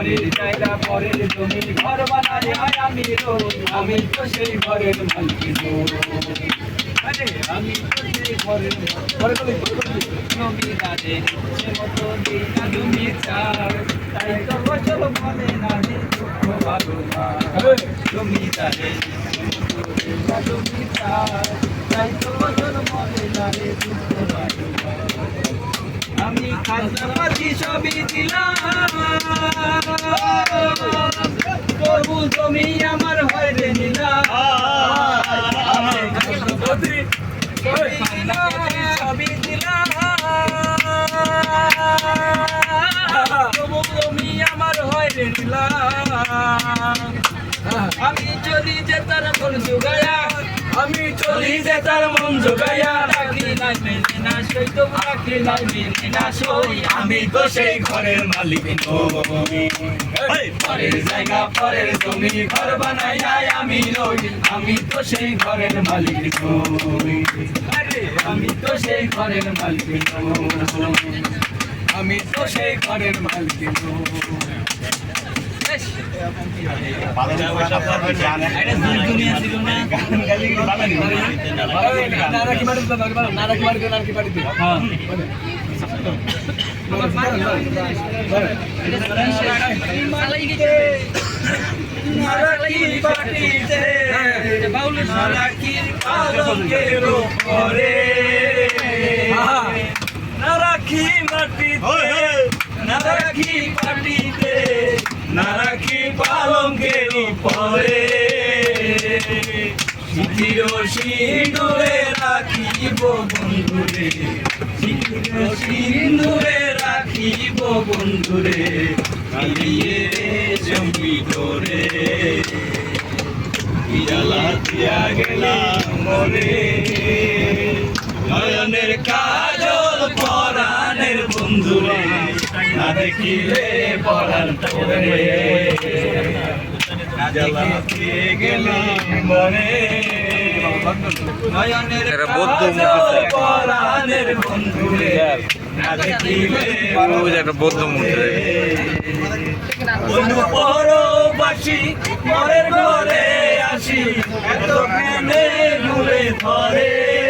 পরের জায়গা পরের জমি ঘর বানাই হয় আমি রই আমি তো সেই ঘরের মালিক আরে আমি তো সেই ঘরের জমিদারে ইচ্ছে মতো দিই না জমি চার তাই তো বছর বলে না রে দুঃখ ভালো না জমিদারে জমি চার তাই তো বছর বলে না রে দুঃখ ভালো আমি খাজনাবাজি সবই দিলাম তবু জমি আমার হয় রে নিলাম সবই দিলাম তবু জমি আমার হয় রে নিলাম আমি চলি যে তার মন জোগায়া আমি চলি যে তার মন জোগায়া রাখি নাই মেনে না সই তো রাখি নাই মেনে না সই আমি তো সেই ঘরের মালিক নই পরের জায়গা পরের জমি ঘর বানাই আমি রই আমি তো সেই ঘরের মালিক নই আরে আমি তো সেই ঘরের মালিক নই আমি তো সেই ঘরের মালিক নই নারাখি মাটিতে নারাখি পালঙ্কের পরে চিঠির সিঁদুরে রাখিব বন্ধুরে চিঠির সিঁদুরে রাখিব বন্ধুরে কালিয়ে জমি ধরে জ্বালা দিয়া গেলাম মরে নয়নের কাজল পরাণের বন্ধুরে না দেখিলে পরাণ তোরে জ্বালা দিয়ে গেলাম মরে নয়নের কাজল পরাণের বন্ধুরে না দেখিলে একটা বৌদ্ধ মন্দির পরবাসী মরের ঘরে আসি এত কেনে ঘুরে ধরে